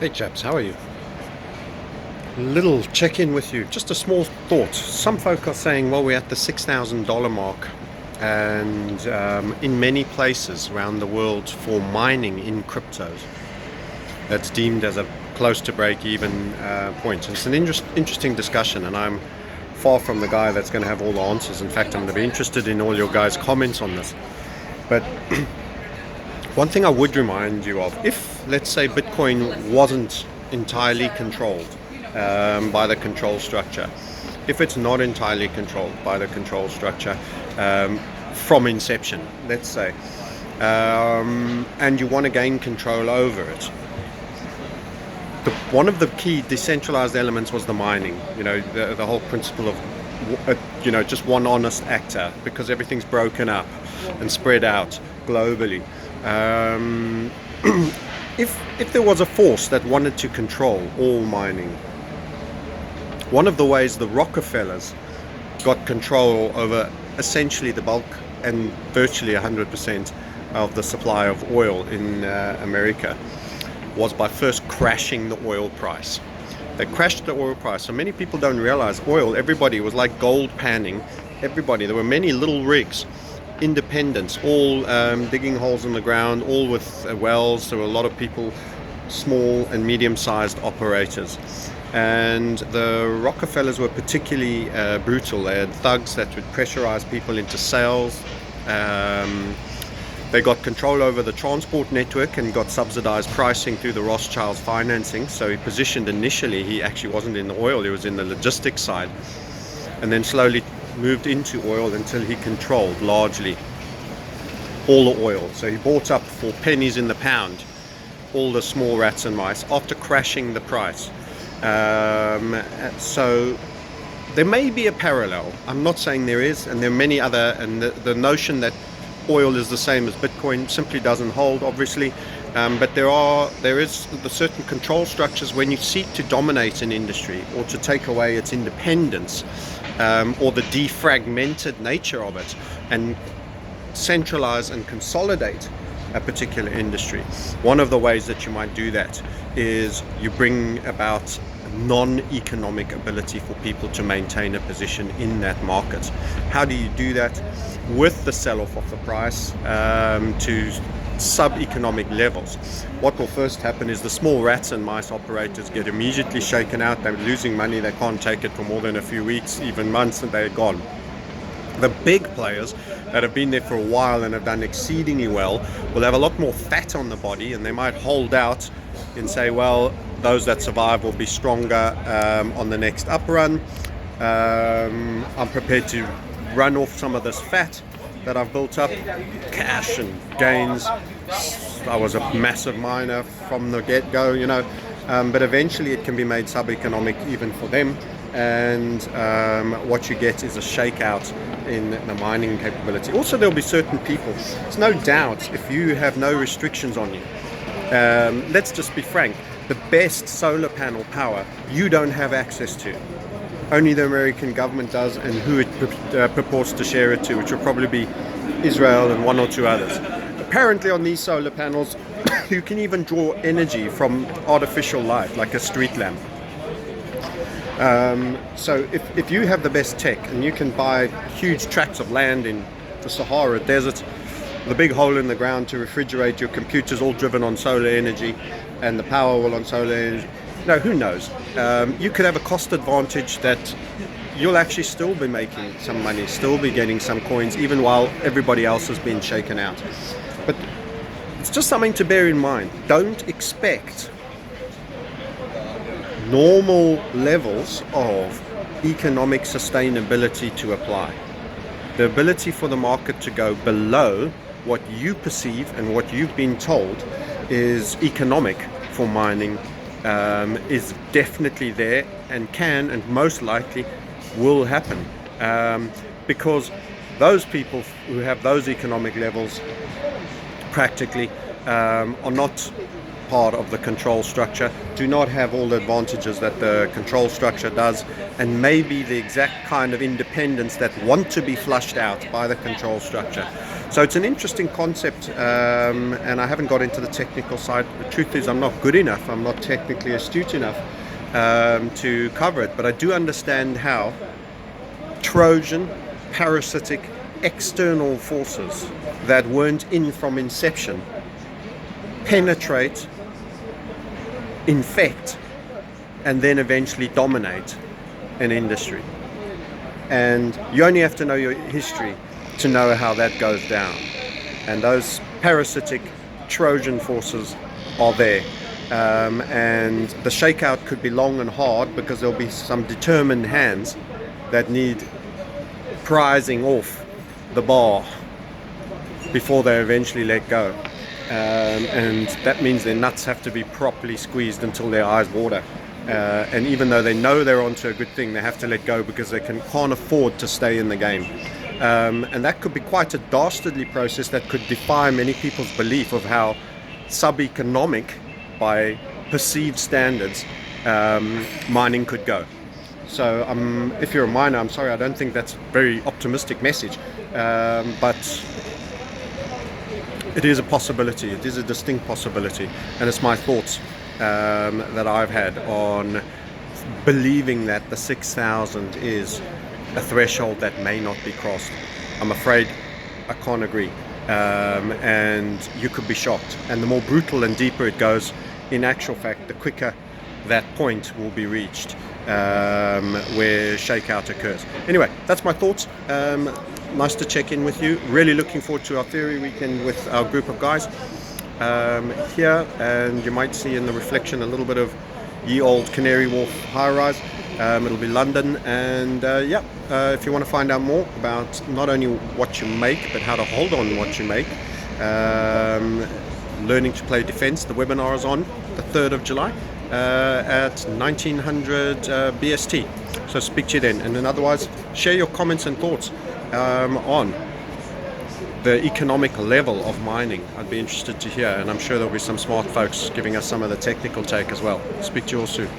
Hey chaps, how are you? Little check-in with you. Just a small thought. Some folk are saying, well, we're at the $6,000 mark, and in many places around the world for mining in cryptos, that's deemed as a close to break-even point. And it's an interesting discussion, and I'm far from the guy that's going to have all the answers. In fact, I'm going to be interested in all your guys' comments on this. But one thing I would remind you of, if, let's say, Bitcoin wasn't entirely controlled by the control structure, if it's not entirely controlled by the control structure from inception, let's say, and you want to gain control over it, one of the key decentralized elements was the mining. The whole principle of just one honest actor, because everything's broken up and spread out globally. If there was a force that wanted to control all mining, one of the ways the Rockefellers got control over essentially the bulk and virtually 100% of the supply of oil in America was by first crashing the oil price. They crashed the oil price. So many people don't realize everybody was like gold panning. Everybody, there were many little rigs, independents, all digging holes in the ground, all with wells. There were a lot of people, small and medium-sized operators. And the Rockefellers were particularly brutal. They had thugs that would pressurize people into sales. They got control over the transport network and got subsidized pricing through the Rothschilds financing. So he positioned initially, he actually wasn't in the oil, he was in the logistics side. And then slowly moved into oil until he controlled largely all the oil. So he bought up for pennies in the pound all the small rats and mice after crashing the price. So there may be a parallel. I'm not saying there is, and there are many other, and the notion that oil is the same as Bitcoin simply doesn't hold, obviously. But there is the certain control structures when you seek to dominate an industry or to take away its independence, or the defragmented nature of it, and centralize and consolidate a particular industry. One of the ways that you might do that is you bring about non-economic ability for people to maintain a position in that market. How do you do that? With the sell-off of the price to sub-economic levels. What will first happen is the small rats and mice operators get immediately shaken out. They're losing money, they can't take it for more than a few weeks, even months, and they're gone. The big players that have been there for a while and have done exceedingly well will have a lot more fat on the body, and they might hold out and say, well, those that survive will be stronger on the next up run. I'm prepared to run off some of this fat that I've built up, cash and gains. I was a massive miner from the get-go, but eventually it can be made sub-economic even for them, and what you get is a shakeout in the mining capability. Also, there'll be certain people, there's no doubt, if you have no restrictions on you, let's just be frank, the best solar panel power you don't have access to. Only the American government does, and who it purports to share it to, which will probably be Israel and one or two others. Apparently on these solar panels, you can even draw energy from artificial light, like a street lamp. So if you have the best tech, and you can buy huge tracts of land in the Sahara Desert, the big hole in the ground to refrigerate your computers, all driven on solar energy, and the power will on solar energy. No, who knows? You could have a cost advantage that you'll actually still be making some money, still be getting some coins, even while everybody else has been shaken out. But it's just something to bear in mind. Don't expect normal levels of economic sustainability to apply. The ability for the market to go below what you perceive and what you've been told is economic for mining is definitely there, and can and most likely will happen, because those people who have those economic levels practically are not part of the control structure, do not have all the advantages that the control structure does, and maybe the exact kind of independence that want to be flushed out by the control structure. So it's an interesting concept, and I haven't got into the technical side. The truth is, I'm not good enough, I'm not technically astute enough to cover it, but I do understand how Trojan, parasitic, external forces that weren't in from inception penetrate, infect, and then eventually dominate an industry. And you only have to know your history to know how that goes down. And those parasitic Trojan forces are there. And the shakeout could be long and hard because there'll be some determined hands that need prizing off the bar before they eventually let go. And that means their nuts have to be properly squeezed until their eyes water. And even though they know they're onto a good thing, they have to let go because they can't afford to stay in the game. And that could be quite a dastardly process that could defy many people's belief of how sub-economic, by perceived standards, mining could go. So if you're a miner, I'm sorry, I don't think that's a very optimistic message, but it is a possibility. It is a distinct possibility, and it's my thoughts that I've had on believing that the 6,000 is a threshold that may not be crossed. I'm afraid I can't agree, and you could be shocked. And the more brutal and deeper it goes, in actual fact, the quicker that point will be reached where shakeout occurs. Anyway, that's my thoughts. Nice to check in with you. Really looking forward to our theory weekend with our group of guys here, and you might see in the reflection a little bit of ye old Canary Wharf high-rise. It'll be London, and if you want to find out more about not only what you make but how to hold on what you make, learning to play defense, the webinar is on the 3rd of July at 1900 BST. So speak to you then, and then otherwise share your comments and thoughts on the economic level of mining. I'd be interested to hear, and I'm sure there'll be some smart folks giving us some of the technical take as well. Speak to you all soon.